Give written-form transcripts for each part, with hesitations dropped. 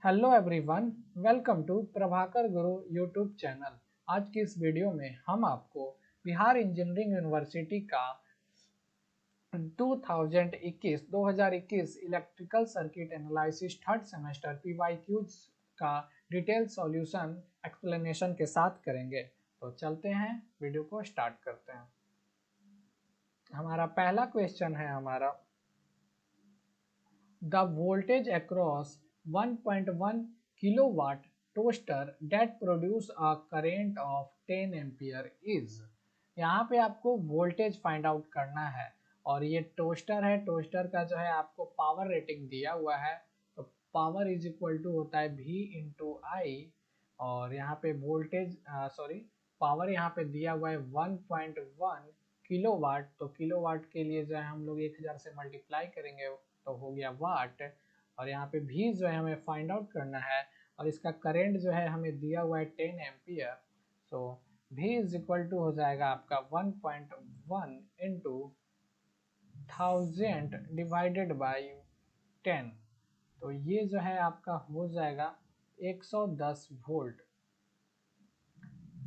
Hello everyone, welcome to Prabhakar Guru YouTube channel. आज की इस वीडियो में हम आपको बिहार इंजीनियरिंग यूनिवर्सिटी का 2021 electrical circuit analysis third semester PYQs का डिटेल सॉल्यूशन एक्सप्लेनेशन के साथ करेंगे। तो चलते हैं, वीडियो को स्टार्ट करते हैं। हमारा पहला क्वेश्चन है The voltage across 1.1 kilowatt toaster that produce a current of 10 ampere is। यहाँ पे आपको वोल्टेज फाइंड आउट करना है और ये टोस्टर है। टोस्टर का जो है आपको पावर रेटिंग दिया हुआ है, तो पावर इज इक्वल टू होता है V इंटू आई, और यहाँ पे वोल्टेज पावर यहाँ पे दिया हुआ है 1.1 किलोवाट। तो किलोवाट के लिए जो है हम लोग 1000 से मल्टीप्लाई करेंगे तो हो गया वाट, और यहाँ पे भी जो है हमें फाइंड आउट करना है, और इसका करंट जो है हमें दिया हुआ है 10 एम्पियर। सो भी इज इक्वल टू हो जाएगा आपका 1.1 इंटू 1000 डिवाइडेड बाई 10। तो ये जो है आपका हो जाएगा 110 वोल्ट।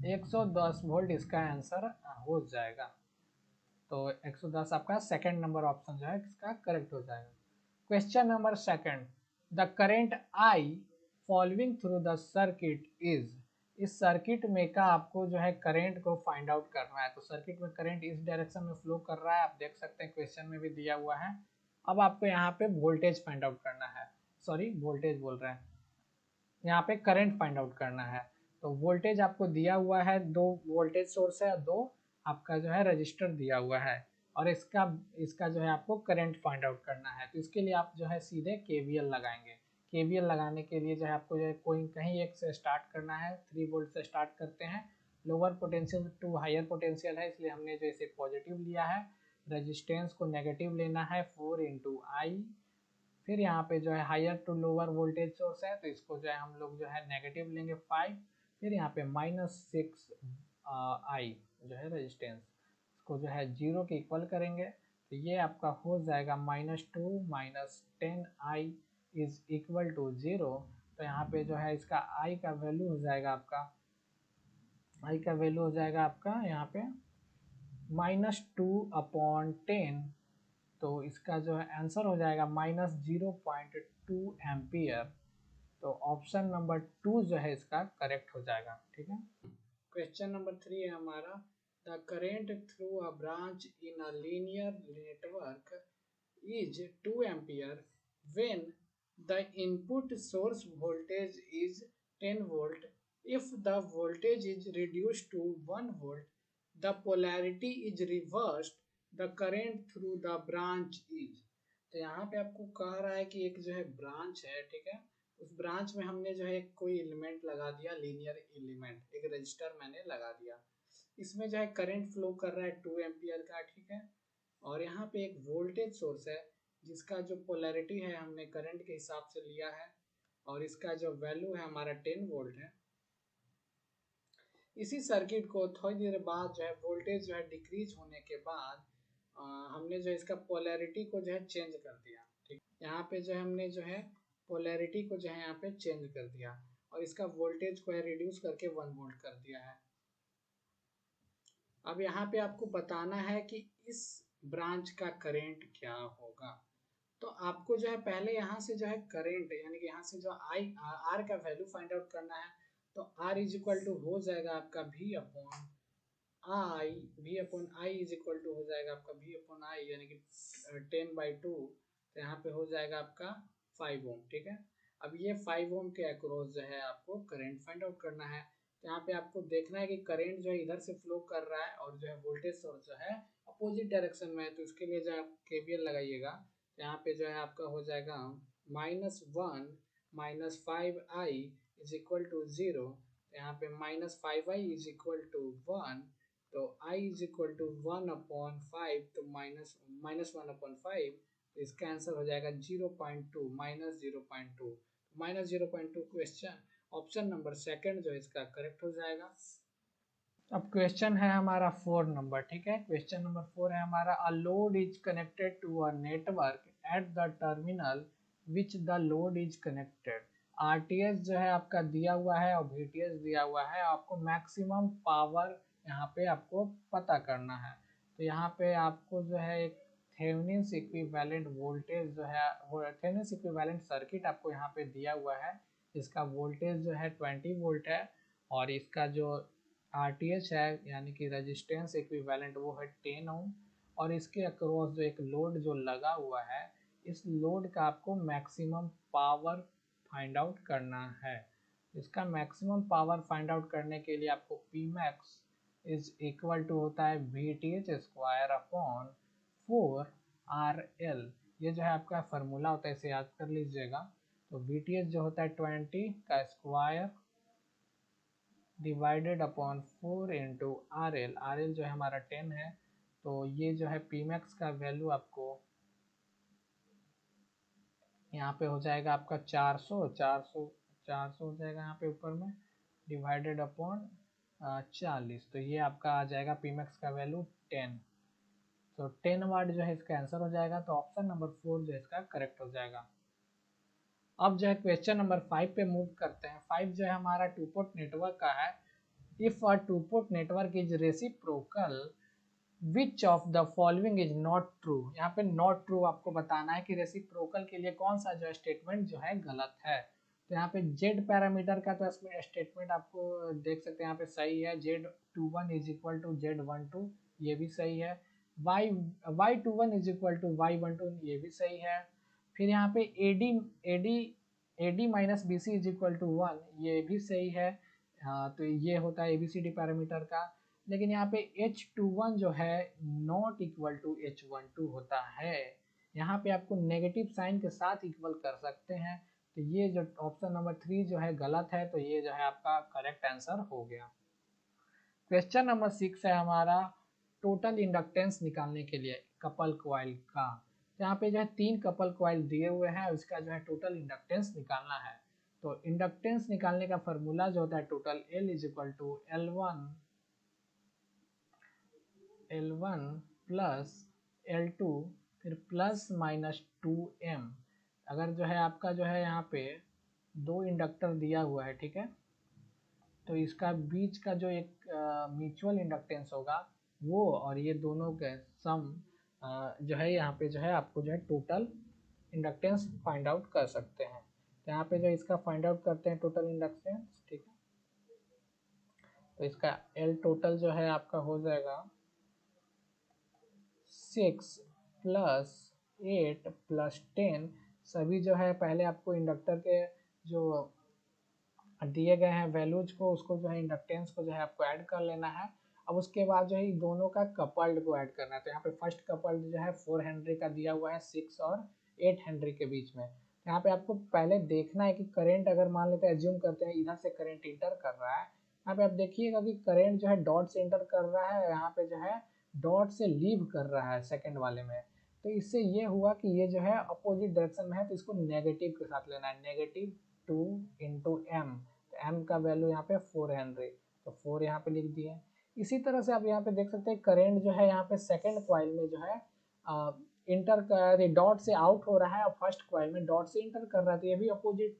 110 वोल्ट इसका आंसर हो जाएगा। तो 110 आपका सेकंड नंबर ऑप्शन जो है इसका करेक्ट हो जाएगा। Question number second, the current I following through the circuit is. इस सर्किट में का आपको जो है करंट को फाइंड आउट करना है। तो सर्किट में करंट इस डायरेक्शन में फ्लो कर रहा है, आप देख सकते हैं क्वेश्चन में भी दिया हुआ है। अब आपको यहाँ पे वोल्टेज फाइंड आउट करना है, सॉरी वोल्टेज बोल रहे हैं, यहाँ पे करंट फाइंड आउट करना है। तो वोल्टेज आपको दिया हुआ है, दो वोल्टेज सोर्स है, दो आपका जो है रजिस्टर दिया हुआ है, और इसका जो है आपको करंट फाइंड आउट करना है। तो इसके लिए आप जो है सीधे केवीएल लगाएंगे। केवीएल लगाने के लिए जो है आपको जो है कोई कहीं एक से स्टार्ट करना है। 3 वोल्ट से स्टार्ट करते हैं, lower potential to higher potential है, इसलिए हमने जो इसे पॉजिटिव लिया है। रजिस्टेंस को नेगेटिव लेना है 4 इंटू आई। फिर यहाँ पे जो है higher to lower voltage source है, तो इसको जो है हम लोग जो है नेगेटिव लेंगे 5। फिर यहाँ पे -6 आई जो है रेजिस्टेंस, इसको जो है 0 के इक्वल करेंगे। तो ये आपका हो जाएगा -2 -10 आई इज इक्वल टू 0। तो यहाँ पे जो है इसका आई का वैल्यू हो जाएगा आपका यहाँ पे -2/10। तो इसका जो है आंसर हो जाएगा -0.2 एम्पियर। तो ऑप्शन नंबर 2 जो है इसका करेक्ट हो जाएगा। ठीक है। क्वेश्चन नंबर 3 है हमारा, the current through a branch in a linear network is 2 ampere when the input source voltage is 10 volt. If the voltage is reduced to 1 volt, the polarity is reversed. The current through the branch is। तो यहाँ पे आपको कह रहा है कि एक जो है ब्रांच है, ठीक है, उस ब्रांच में हमने जो है कोई एलिमेंट लगा दिया, लीनियर एलिमेंट, एक रजिस्टर मैंने लगा दिया। इसमें जो है करंट फ्लो कर रहा है 2 एम्पियर का, ठीक है, और यहाँ पे एक वोल्टेज सोर्स है जिसका जो पोलैरिटी है हमने करंट के हिसाब से लिया है, और इसका जो वैल्यू है हमारा 10 वोल्ट है। इसी सर्किट को थोड़ी देर बाद जो है वोल्टेज जो है डिक्रीज होने के बाद हमने जो इसका पोलैरिटी को जो है चेंज कर दिया। ठीक, यहाँ पे जो है हमने जो है पोलैरिटी को जो है यहाँ पे चेंज कर दिया, और इसका वोल्टेज को है रिड्यूस करके 1 वोल्ट कर दिया है। अब यहाँ पे आपको बताना है कि इस ब्रांच का करेंट क्या होगा। तो आपको जो है पहले यहाँ से जो है करेंट यानी कि यहाँ से जो आई आर का वैल्यू फाइंड आउट करना है। तो आर इज इक्वल टू हो जाएगा आपका V upon I is equal to हो जाएगा आपका वी अपॉन आई यानी कि 10/2। तो यहाँ पे हो जाएगा आपका 5 ओम। ठीक है, अब ये 5 ओम के अक्रॉस जो है आपको करंट फाइंड आउट करना है। तो यहाँ पे आपको देखना है कि करंट जो है इधर से फ्लो कर रहा है, और जो है वोल्टेज सोर्स जो है अपोजिट डायरेक्शन में है। तो इसके लिए जो है केवीएल लगाइएगा। तो यहाँ पे जो है आपका हो जाएगा -1 -5i इज इक्वल टू 0। तो यहाँ पे -5i इज इक्वल टू 1। तो i इज इक्वल टू 1/5, तो -1/5। तो इसका आंसर हो जाएगा 0.2 -0.2 -0.2। क्वेश्चन ऑप्शन नंबर सेकंड जो है इसका करेक्ट हो जाएगा। अब क्वेश्चन है हमारा 4 नंबर। ठीक है, क्वेश्चन नंबर 4 है हमारा, a load is connected to a network at the terminal which the load is connected. RTS जो है आपका दिया हुआ है और वीटीएस दिया हुआ है, आपको मैक्सिमम पावर यहाँ पे आपको पता करना है। तो यहाँ पे आपको जो है एक थेवेनिन्स इक्विवेलेंट वोल्टेज जो है, वो थेवेनिन्स इक्विवेलेंट सर्किट आपको यहाँ पे दिया हुआ है। इसका वोल्टेज जो है 20 वोल्ट है और इसका जो आरटीएच है यानी कि रेजिस्टेंस इक्विवेलेंट वो है 10 ओम, और इसके अक्रॉस जो एक लोड जो लगा हुआ है, इस लोड का आपको मैक्सिमम पावर फाइंड आउट करना है। इसका मैक्सिमम पावर फाइंड आउट करने के लिए आपको P max is equal to होता है V T H square upon 4 RL। ये जो है आपका फार्मूला होता है, इसे याद कर लीजिएगा। तो वी टी एच जो होता है 20 का square divided upon 4 into RL। RL जो है हमारा 10 है, तो ये जो है पी मैक्स का वैल्यू आपको यहाँ पे हो जाएगा आपका 400 हो जाएगा यहाँ पे ऊपर में, डिवाइडेड अपॉन 40। तो ये आपका आ जाएगा पी मैक्स का वैल्यू 10। तो 10 वाट जो है इसका आंसर हो जाएगा। तो ऑप्शन नंबर 4 जो है इसका करेक्ट हो जाएगा। अब जो है क्वेश्चन नंबर 5 पे मूव करते हैं। 5 जो है हमारा टू पोर्ट नेटवर्क का है। If a two port network is reciprocal which of the following is not true. यहाँ पे नॉट ट्रू आपको बताना है कि रेसिप्रोकल के लिए कौन सा जो स्टेटमेंट जो है गलत है। तो यहाँ पे जेड पैरामीटर का तो इसमें स्टेटमेंट आपको देख सकते हैं यहाँ पे सही है, Z21 is equal to Z12, ये भी सही है। Y21 is equal to Y12, ये भी सही है। फिर यहाँ पे AD minus BC is equal to 1, ये भी सही है। तो ये होता है ABCD पैरामीटर का। लेकिन यहाँ पे H21 जो है नॉट इक्वल टू H12 होता है। यहाँ पे आपको नेगेटिव साइन के साथ इक्वल कर सकते हैं। तो ये जो ऑप्शन नंबर 3 जो है गलत है, तो ये जो है आपका करेक्ट आंसर हो गया। क्वेश्चन नंबर 6 है हमारा टोटल इंडक्टेंस निकालने के लिए कपल कॉइल का। यहाँ पे जो है 3 कपल कॉइल दिए हुए हैं, उसका जो है टोटल इंडक्टेंस निकालना है। तो इंडक्टेंस निकालने का फॉर्मूला जो होता है total L is equal to L1 plus L2 फिर प्लस माइनस 2M। अगर जो है आपका जो है यहाँ पे 2 इंडक्टर दिया हुआ है, ठीक है, तो इसका बीच का जो एक म्यूचुअल इंडक्टेंस होगा वो और ये दोनों के सम जो है यहाँ पे जो है आपको जो है टोटल इंडक्टेंस फाइंड आउट कर सकते हैं। तो यहाँ पे जो इसका फाइंड आउट करते हैं टोटल इंडक्टेंस, ठीक है। तो इसका L टोटल जो है आपका हो जाएगा 6 प्लस 8 प्लस 10। सभी जो है पहले आपको इंडक्टर के जो दिए गए हैं वैल्यूज को, उसको जो है इंडक्टेंस को जो है आपको ऐड कर लेना है। अब उसके बाद जो है दोनों का कपल्ड को ऐड करना है। तो यहाँ पे फर्स्ट कपल्ड जो है 4 हेनरी का दिया हुआ है 6 और 8 हेनरी के बीच में। यहाँ पे आपको पहले देखना है कि करंट, अगर मान लेते हैं एज्यूम करते हैं इधर से करंट इंटर कर रहा है, यहाँ पे आप देखिएगा कि करंट जो है डॉट से इंटर कर रहा है, यहाँ पे जो है डॉट से लीव कर रहा है सेकेंड वाले में। तो इससे ये हुआ कि ये जो है अपोजिट डायरेक्शन में है, तो इसको नेगेटिव के साथ लेना है, -2 × M। एम का वैल्यू यहाँ पे 4 हेनरी, तो 4 यहाँ पे लिख दिए। इसी तरह से आप यहाँ पे देख सकते हैं करंट जो है यहाँ पे सेकंड कॉइल में जो है इंटर कर डॉट से आउट हो रहा है और फर्स्ट कॉइल में डॉट से इंटर कर रहा है, तो ये भी अपोजिट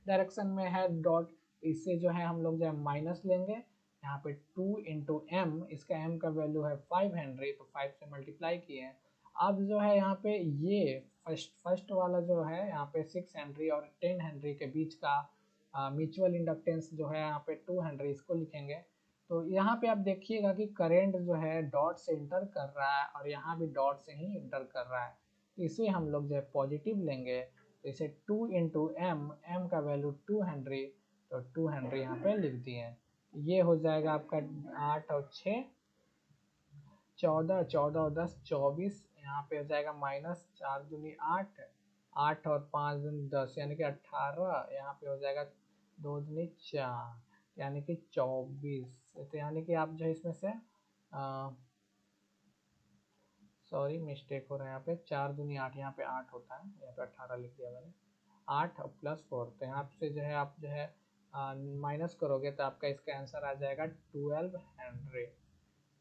डायरेक्शन में है डॉट। इससे जो है हम लोग जो है माइनस लेंगे, यहाँ पे 2 × M, इसका M का वैल्यू है 5 हेनरी, तो 5 से मल्टीप्लाई किए। अब जो है यहाँ पे ये फर्स्ट वाला जो है यहाँ पे 6 हेनरी और 10 हेनरी के बीच का म्यूचुअल इंडक्टेंस जो है यहाँ पे 2 हेनरी, इसको लिखेंगे। तो यहाँ पे आप देखिएगा कि करंट जो है डॉट से इंटर कर रहा है और यहाँ भी डॉट से ही इंटर कर रहा है, तो इसे हम लोग जो है पॉजिटिव लेंगे। तो इसे 2 × M, M का वैल्यू 2 हेनरी, तो 2 हेनरी यहाँ पे लिख दिए। ये हो जाएगा आपका 8 और 6 14, 14 और 10 24, यहाँ पे हो जाएगा -4 दूनी 8, 8 और 5 दूनी 10 यानी कि 18, यहाँ पे हो जाएगा 2 दूनी 4 यानी कि 24। तो यानी कि आप जो है इसमें से सॉरी मिस्टेक हो रहा है, यहाँ पे 4 दूनी 8, यहाँ पे 8 होता है, यहाँ पे 18 लिख दिया मैंने, 8 और +4। तो यहाँ से जो है आप जो है माइनस करोगे तो आपका इसका आंसर आ जाएगा 12 हेनरी।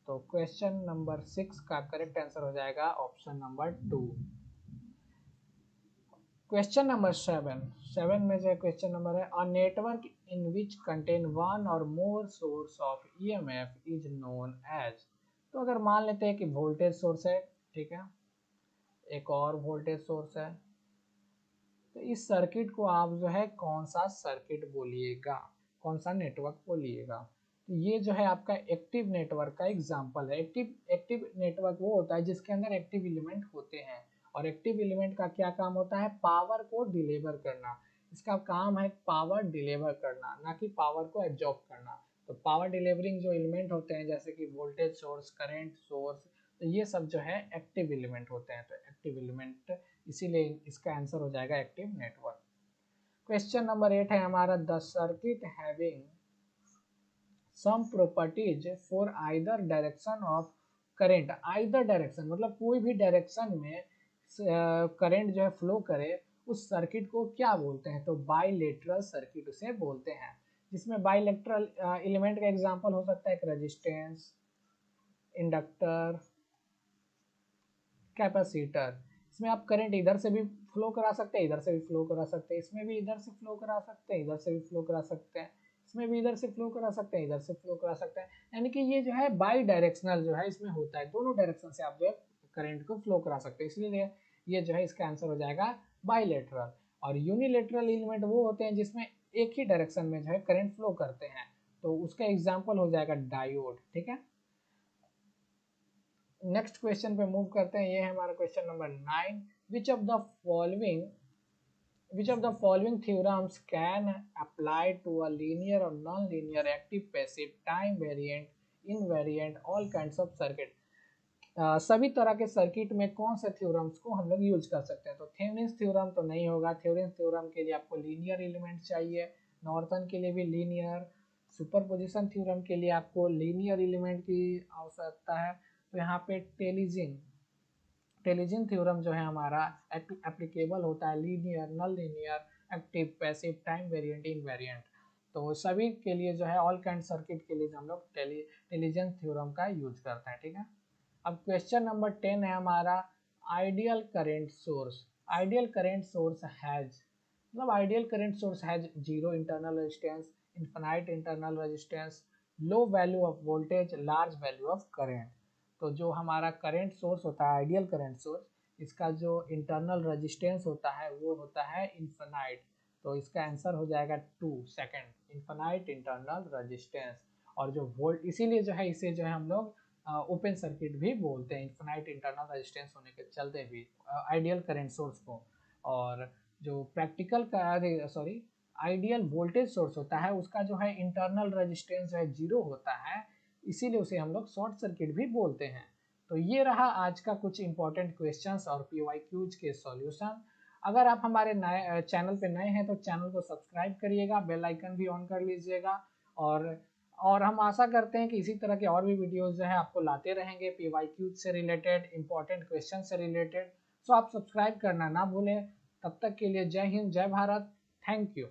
तो क्वेश्चन नंबर 6 का करेक्ट आंसर हो जाएगा ऑप्शन नंबर 2। क्वेश्चन नंबर 7 में जो क्वेश्चन नंबर है, a network in which contain one और more source of EMF is known as. तो अगर मान लेते हैं कि वोल्टेज सोर्स है, ठीक है, एक और वोल्टेज सोर्स है, तो इस सर्किट को आप जो है कौन सा सर्किट बोलिएगा, कौन सा नेटवर्क बोलिएगा। तो ये जो है आपका एक्टिव नेटवर्क का एग्जांपल है। एक्टिव नेटवर्क वो होता है जिसके अंदर एक्टिव एलिमेंट होते हैं, और एक्टिव एलिमेंट का क्या काम होता है, पावर को डिलीवर करना। इसका काम है पावर डिलीवर करना, ना कि पावर को एब्जॉर्ब करना। तो पावर डिलीवरिंग जो एलिमेंट होते हैं जैसे कि वोल्टेज सोर्स, करंट सोर्स, तो ये सब जो है एक्टिव एलिमेंट होते हैं। तो एक्टिव एलिमेंट, इसीलिए इसका आंसर हो जाएगा एक्टिव नेटवर्क। क्वेश्चन नंबर 8 है हमारा, the circuit having some properties for either direction of current. Either direction मतलब कोई भी डायरेक्शन में करंट जो है फ्लो करे, उस सर्किट को क्या बोलते हैं, तो बाइलेटरल सर्किट उसे बोलते हैं। जिसमें बाइलेटरल एलिमेंट का एग्जांपल हो सकता है एक रेजिस्टेंस, इंडक्टर, कैपेसिटर। इसमें आप करंट इधर से भी फ्लो करा सकते हैं, इधर से भी फ्लो करा सकते हैं, इसमें भी इधर से फ्लो करा सकते हैं, इधर से भी फ्लो करा सकते हैं, इसमें भी इधर से फ्लो करा सकते हैं, इधर से फ्लो करा सकते हैं। यानी कि ये जो है बाई डायरेक्शनल जो है इसमें होता है, दोनों डायरेक्शन से आप जो है करंट को फ्लो करा सकते हैं, इसलिए ये जो है इसका आंसर हो जाएगा बाईलेटरल। और यूनिलेटरल एलिमेंट वो होते हैं जिसमें एक ही डायरेक्शन में जो है करंट फ्लो करते हैं, तो उसका एग्जाम्पल हो जाएगा डायोड, ठीक है। नेक्स्ट क्वेश्चन पे मूव करते हैं, ये है हमारा question number 9। Which of the following theorems can apply to a linear or non-linear active passive time variant invariant all kinds of circuit। सभी तरह के सर्किट में कौन से थ्योरम्स को हम लोग यूज कर सकते हैं। तो थेवेनिन्स थ्योरम तो नहीं होगा, थेवेनिन्स थ्योरम के लिए आपको लीनियर एलिमेंट चाहिए, नॉर्थन के लिए भी लीनियर, सुपरपोजिशन थ्योरम के लिए आपको लीनियर एलिमेंट की आवश्यकता है। तो यहाँ पे टेलीजिन थ्योरम जो है हमारा एप्लीकेबल होता है linear, non linear, active, passive, time variant, invariant. तो सभी के लिए जो है ऑल काइंड सर्किट के लिए हम लोग टेलीजिन थ्योरम का यूज करते हैं, ठीक है। अब क्वेश्चन नंबर 10 है हमारा, ideal current source. Ideal current source has, मतलब ideal current source has zero internal resistance, infinite internal resistance, low value of voltage, large value of current. तो जो हमारा करंट सोर्स होता है आइडियल करंट सोर्स, इसका जो इंटरनल रेजिस्टेंस होता है वो होता है इनफाइनाइट। तो इसका आंसर हो जाएगा 2 सेकंड, इनफाइनाइट इंटरनल रेजिस्टेंस। और जो वोल्ट, इसीलिए जो है इसे जो है हम लोग ओपन सर्किट भी बोलते हैं, इनफाइनाइट इंटरनल रेजिस्टेंस होने के चलते भी आइडियल करंट सोर्स को। और जो प्रैक्टिकल का सॉरी आइडियल वोल्टेज सोर्स होता है उसका जो है इंटरनल रेजिस्टेंस जो है जीरो होता है, इसीलिए उसे हम लोग शॉर्ट सर्किट भी बोलते हैं। तो ये रहा आज का कुछ इंपॉर्टेंट क्वेश्चंस और पीवाईक्यूज के सॉल्यूशन। अगर आप हमारे नए चैनल पे नए हैं तो चैनल को सब्सक्राइब करिएगा, बेल आइकन भी ऑन कर लीजिएगा। और हम आशा करते हैं कि इसी तरह के और भी वीडियोस जो है आपको लाते रहेंगे पीवाईक्यूज से रिलेटेड, इंपॉर्टेंट क्वेश्चन से रिलेटेड। सो आप सब्सक्राइब करना ना भूलें। तब तक के लिए जय हिंद, जय भारत, थैंक यू।